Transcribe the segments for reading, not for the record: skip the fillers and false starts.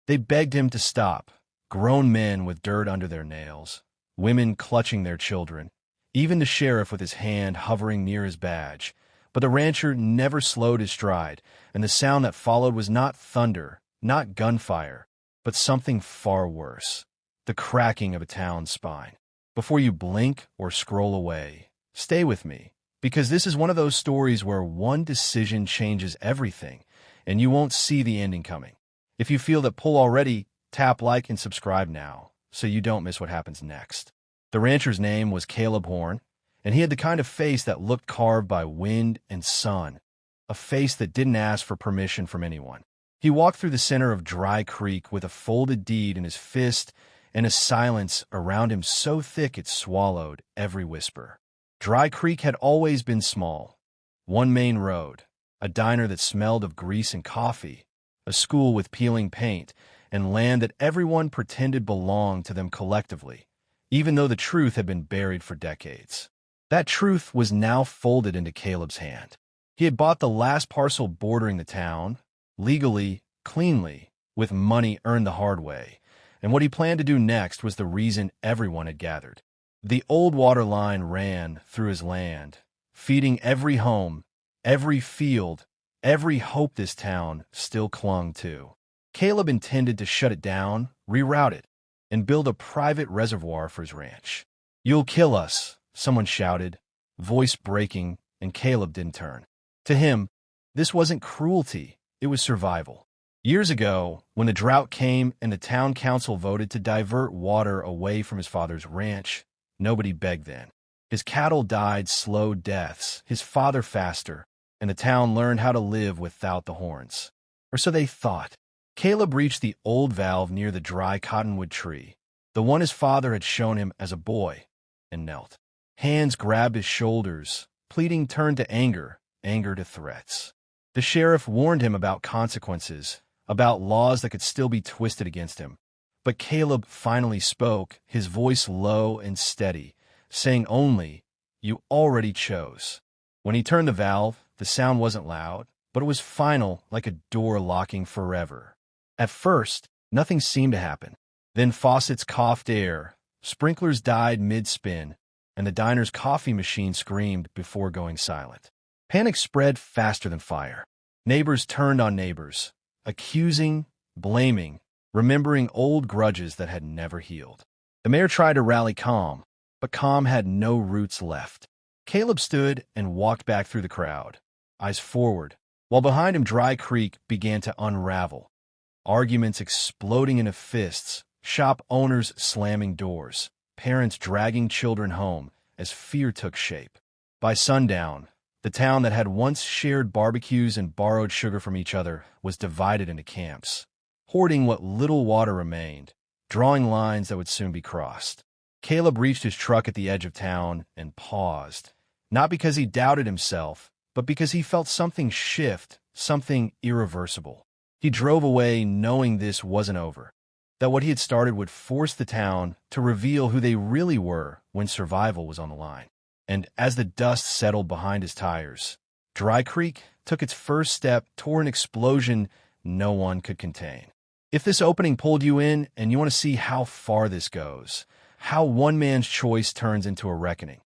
They begged him to stop, grown men with dirt under their nails, women clutching their children, even the sheriff with his hand hovering near his badge. But the rancher never slowed his stride, and the sound that followed was not thunder, not gunfire, but something far worse: the cracking of a town's spine. Before you blink or scroll away, stay with me, because this is one of those stories where one decision changes everything, and you won't see the ending coming. If you feel that pull already, tap like and subscribe now, so you don't miss what happens next. The rancher's name was Caleb Horn, and he had the kind of face that looked carved by wind and sun, a face that didn't ask for permission from anyone. He walked through the center of Dry Creek with a folded deed in his fist and a silence around him so thick it swallowed every whisper. Dry Creek had always been small. One main road, a diner that smelled of grease and coffee, a school with peeling paint, and land that everyone pretended belonged to them collectively, even though the truth had been buried for decades. That truth was now folded into Caleb's hand. He had bought the last parcel bordering the town, legally, cleanly, with money earned the hard way, and what he planned to do next was the reason everyone had gathered. The old water line ran through his land, feeding every home, every field, every hope this town still clung to. Caleb intended to shut it down, reroute it, and build a private reservoir for his ranch. "You'll kill us," someone shouted, voice breaking, and Caleb didn't turn. To him, this wasn't cruelty, it was survival. Years ago, when the drought came and the town council voted to divert water away from his father's ranch, nobody begged then. His cattle died slow deaths, his father faster, and the town learned how to live without the horns. Or so they thought. Caleb reached the old valve near the dry cottonwood tree, the one his father had shown him as a boy, and knelt. Hands grabbed his shoulders, pleading turned to anger, anger to threats. The sheriff warned him about consequences, about laws that could still be twisted against him. But Caleb finally spoke, his voice low and steady, saying only, "You already chose." When he turned the valve, the sound wasn't loud, but it was final, like a door locking forever. At first, nothing seemed to happen. Then faucets coughed air, sprinklers died mid-spin, and the diner's coffee machine screamed before going silent. Panic spread faster than fire. Neighbors turned on neighbors, accusing, blaming, remembering old grudges that had never healed. The mayor tried to rally calm, but calm had no roots left. Caleb stood and walked back through the crowd, eyes forward, while behind him Dry Creek began to unravel. Arguments exploding into fists, shop owners slamming doors, parents dragging children home as fear took shape. By sundown, the town that had once shared barbecues and borrowed sugar from each other was divided into camps, hoarding what little water remained, drawing lines that would soon be crossed. Caleb reached his truck at the edge of town and paused, not because he doubted himself, but because he felt something shift, something irreversible. He drove away knowing this wasn't over, that what he had started would force the town to reveal who they really were when survival was on the line. And as the dust settled behind his tires, Dry Creek took its first step toward an explosion no one could contain. If this opening pulled you in and you want to see how far this goes, how one man's choice turns into a reckoning,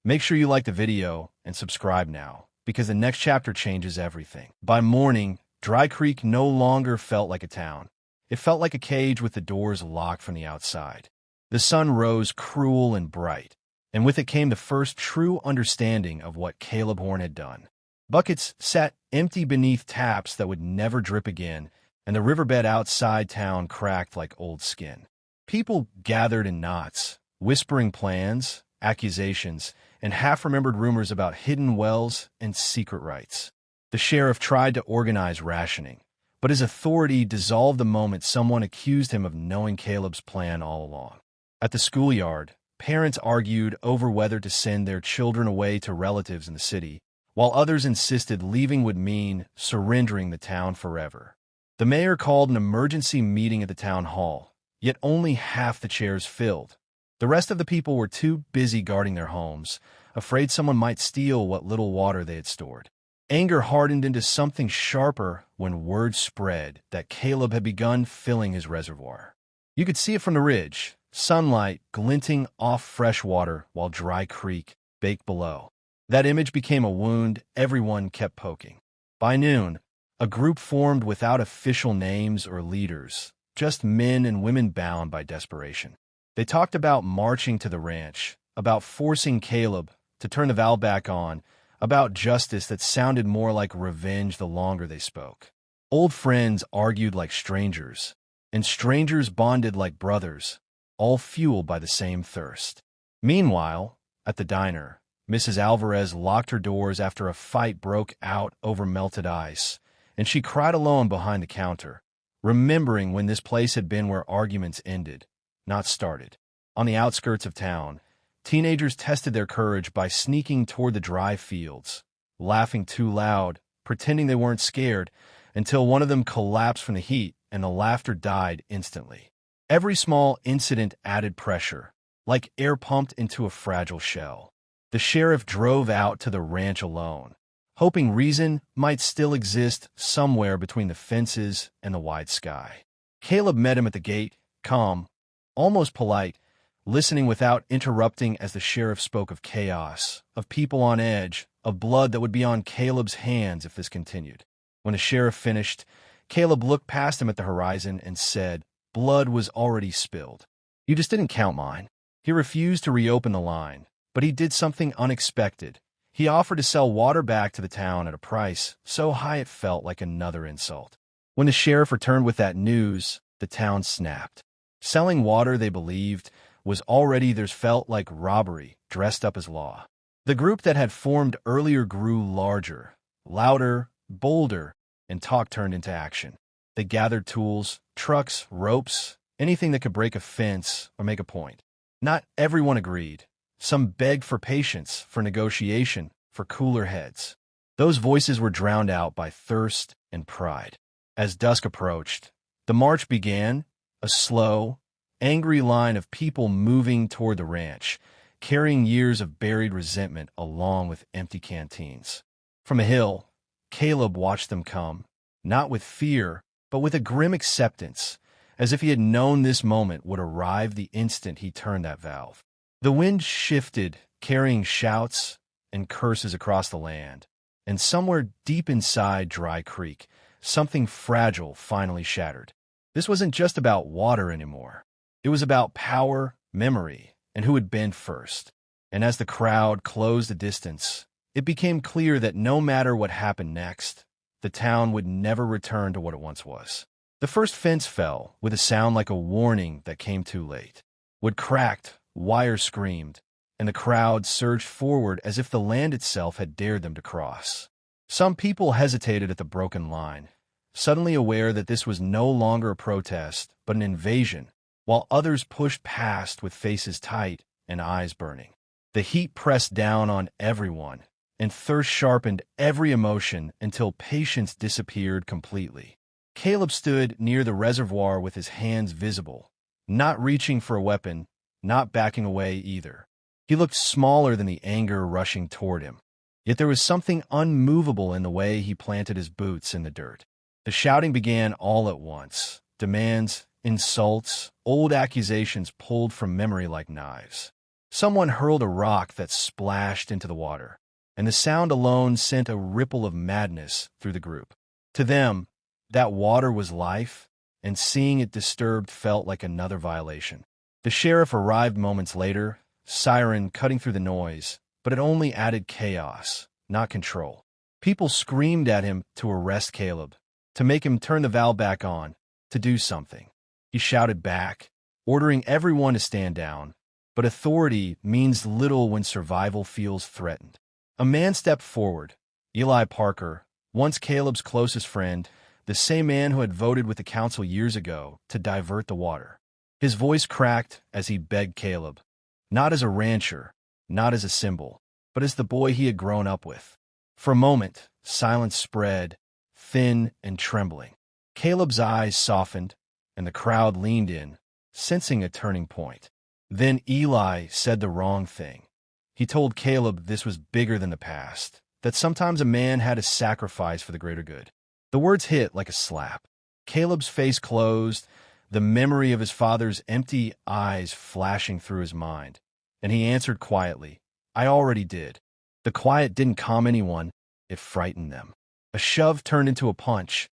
make sure you like the video and subscribe now, because the next chapter changes everything. By morning, Dry Creek no longer felt like a town. It felt like a cage with the doors locked from the outside. The sun rose cruel and bright, and with it came the first true understanding of what Caleb Horn had done. Buckets sat empty beneath taps that would never drip again, and the riverbed outside town cracked like old skin. People gathered in knots, whispering plans, accusations, and half-remembered rumors about hidden wells and secret rites. The sheriff tried to organize rationing, but his authority dissolved the moment someone accused him of knowing Caleb's plan all along. At the schoolyard, parents argued over whether to send their children away to relatives in the city, while others insisted leaving would mean surrendering the town forever. The mayor called an emergency meeting at the town hall, yet only half the chairs filled. The rest of the people were too busy guarding their homes, afraid someone might steal what little water they had stored. Anger hardened into something sharper when word spread that Caleb had begun filling his reservoir. You could see it from the ridge, sunlight glinting off fresh water while dry creek baked below. That image became a wound everyone kept poking. By noon, a group formed without official names or leaders, just men and women bound by desperation. They talked about marching to the ranch, about forcing Caleb to turn the valve back on, about justice that sounded more like revenge the longer they spoke. Old friends argued like strangers, and strangers bonded like brothers, all fueled by the same thirst. Meanwhile, at the diner, Mrs. Alvarez locked her doors after a fight broke out over melted ice, and she cried alone behind the counter, remembering when this place had been where arguments ended, not started. On the outskirts of town, teenagers tested their courage by sneaking toward the dry fields, laughing too loud, pretending they weren't scared, until one of them collapsed from the heat and the laughter died instantly. Every small incident added pressure, like air pumped into a fragile shell. The sheriff drove out to the ranch alone, hoping reason might still exist somewhere between the fences and the wide sky. Caleb met him at the gate, calm, almost polite, listening without interrupting as the sheriff spoke of chaos, of people on edge, of blood that would be on Caleb's hands if this continued. When the sheriff finished, Caleb looked past him at the horizon and said, "Blood was already spilled. You just didn't count mine." He refused to reopen the line, but he did something unexpected. He offered to sell water back to the town at a price so high it felt like another insult. When the sheriff returned with that news, the town snapped. Selling water, they believed, was already theirs felt like robbery dressed up as law. The group that had formed earlier grew larger, louder, bolder, and talk turned into action. They gathered tools, trucks, ropes, anything that could break a fence or make a point. Not everyone agreed. Some begged for patience, for negotiation, for cooler heads. Those voices were drowned out by thirst and pride. As dusk approached, the march began, a slow, angry line of people moving toward the ranch, carrying years of buried resentment along with empty canteens. From a hill, Caleb watched them come, not with fear, but with a grim acceptance, as if he had known this moment would arrive the instant he turned that valve. The wind shifted, carrying shouts and curses across the land, and somewhere deep inside Dry Creek, something fragile finally shattered. This wasn't just about water anymore. It was about power, memory, and who had been first. And as the crowd closed the distance, it became clear that no matter what happened next, the town would never return to what it once was. The first fence fell with a sound like a warning that came too late. Wood cracked, wires screamed, and the crowd surged forward as if the land itself had dared them to cross. Some people hesitated at the broken line, suddenly aware that this was no longer a protest, but an invasion, while others pushed past with faces tight and eyes burning. The heat pressed down on everyone, and thirst sharpened every emotion until patience disappeared completely. Caleb stood near the reservoir with his hands visible, not reaching for a weapon, not backing away either. He looked smaller than the anger rushing toward him. Yet there was something unmovable in the way he planted his boots in the dirt. The shouting began all at once. Demands, insults, old accusations pulled from memory like knives. Someone hurled a rock that splashed into the water, and the sound alone sent a ripple of madness through the group. To them, that water was life, and seeing it disturbed felt like another violation. The sheriff arrived moments later, siren cutting through the noise, but it only added chaos, not control. People screamed at him to arrest Caleb, to make him turn the valve back on, to do something. He shouted back, ordering everyone to stand down, but authority means little when survival feels threatened. A man stepped forward, Eli Parker, once Caleb's closest friend, the same man who had voted with the council years ago to divert the water. His voice cracked as he begged Caleb, not as a rancher, not as a symbol, but as the boy he had grown up with. For a moment, silence spread, thin and trembling. Caleb's eyes softened, and the crowd leaned in, sensing a turning point. Then Eli said the wrong thing. He told Caleb this was bigger than the past, that sometimes a man had to sacrifice for the greater good. The words hit like a slap. Caleb's face closed, the memory of his father's empty eyes flashing through his mind, and he answered quietly, "I already did." The quiet didn't calm anyone, it frightened them. A shove turned into a punch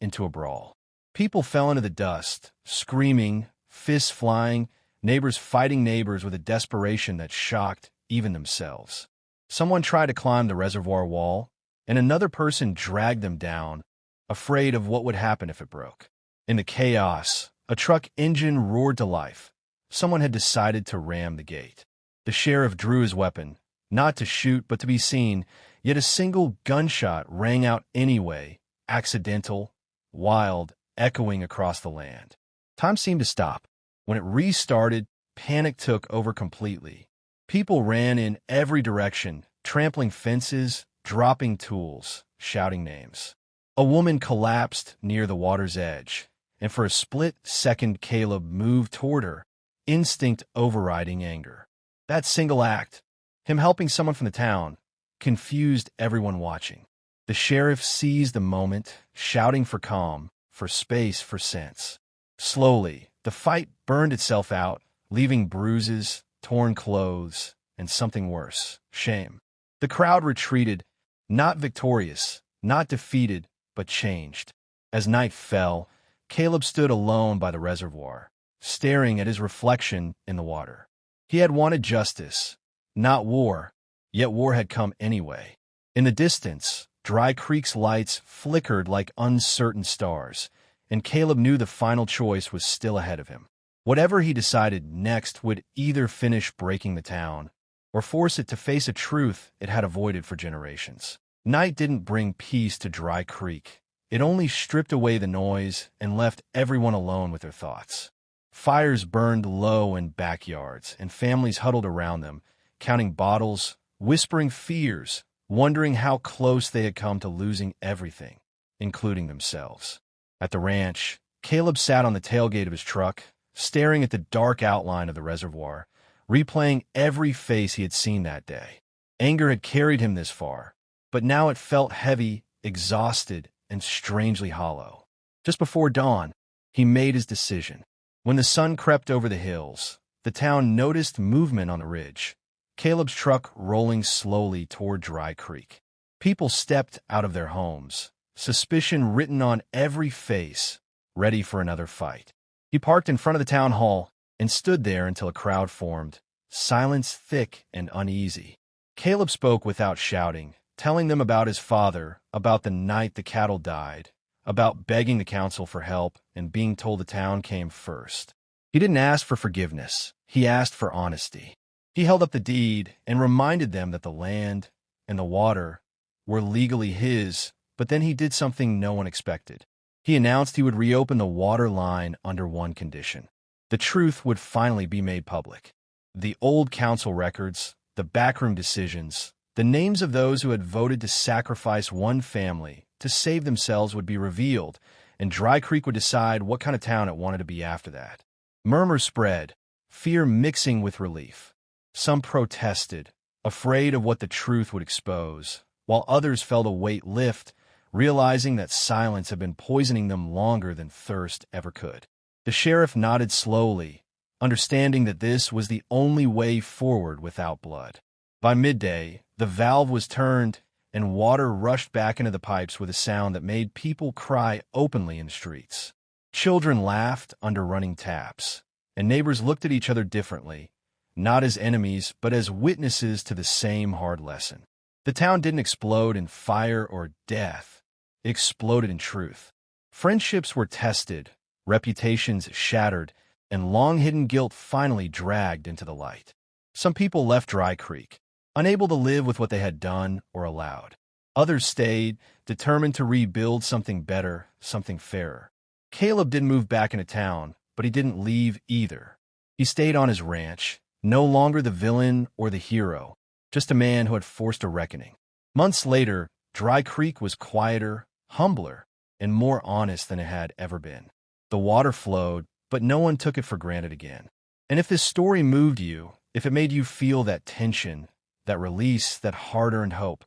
into a brawl. People fell into the dust, screaming, fists flying, neighbors fighting neighbors with a desperation that shocked even themselves. Someone tried to climb the reservoir wall, and another person dragged them down, afraid of what would happen if it broke. In the chaos, a truck engine roared to life. Someone had decided to ram the gate. The sheriff drew his weapon, not to shoot but to be seen, yet a single gunshot rang out anyway, accidental, wild, echoing across the land. Time seemed to stop. When it restarted, panic took over completely. People ran in every direction, trampling fences, dropping tools, shouting names. A woman collapsed near the water's edge, and for a split second Caleb moved toward her, instinct overriding anger. That single act, him helping someone from the town, confused everyone watching. The sheriff seized the moment, shouting for calm, for space, for sense. Slowly, the fight burned itself out, leaving bruises, torn clothes, and something worse, shame. The crowd retreated, not victorious, not defeated, but changed. As night fell, Caleb stood alone by the reservoir, staring at his reflection in the water. He had wanted justice, not war, yet war had come anyway. In the distance, Dry Creek's lights flickered like uncertain stars, and Caleb knew the final choice was still ahead of him. Whatever he decided next would either finish breaking the town or force it to face a truth it had avoided for generations. Night didn't bring peace to Dry Creek. It only stripped away the noise and left everyone alone with their thoughts. Fires burned low in backyards, and families huddled around them, counting bottles, whispering fears, wondering how close they had come to losing everything, including themselves. At the ranch, Caleb sat on the tailgate of his truck, staring at the dark outline of the reservoir, replaying every face he had seen that day. Anger had carried him this far, but now it felt heavy, exhausted, and strangely hollow. Just before dawn, he made his decision. When the sun crept over the hills, the town noticed movement on the ridge. Caleb's truck rolling slowly toward Dry Creek. People stepped out of their homes, suspicion written on every face, ready for another fight. He parked in front of the town hall and stood there until a crowd formed, silence thick and uneasy. Caleb spoke without shouting, telling them about his father, about the night the cattle died, about begging the council for help and being told the town came first. He didn't ask for forgiveness, he asked for honesty. He held up the deed and reminded them that the land and the water were legally his, but then he did something no one expected. He announced he would reopen the water line under one condition. The truth would finally be made public. The old council records, the backroom decisions, the names of those who had voted to sacrifice one family to save themselves would be revealed, and Dry Creek would decide what kind of town it wanted to be after that. Murmurs spread, fear mixing with relief. Some protested, afraid of what the truth would expose, while others felt a weight lift, realizing that silence had been poisoning them longer than thirst ever could. The sheriff nodded slowly, understanding that this was the only way forward without blood. By midday, the valve was turned, and water rushed back into the pipes with a sound that made people cry openly in the streets. Children laughed under running taps, and neighbors looked at each other differently, not as enemies, but as witnesses to the same hard lesson. The town didn't explode in fire or death. It exploded in truth. Friendships were tested, reputations shattered, and long-hidden guilt finally dragged into the light. Some people left Dry Creek, unable to live with what they had done or allowed. Others stayed, determined to rebuild something better, something fairer. Caleb didn't move back into town, but he didn't leave either. He stayed on his ranch, no longer the villain or the hero, just a man who had forced a reckoning. Months later, Dry Creek was quieter, humbler, and more honest than it had ever been. The water flowed, but no one took it for granted again. And if this story moved you, if it made you feel that tension, that release, that hard-earned hope,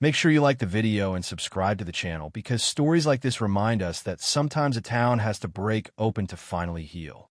Make sure you like the video and subscribe to the channel because stories like this remind us that sometimes a town has to break open to finally heal.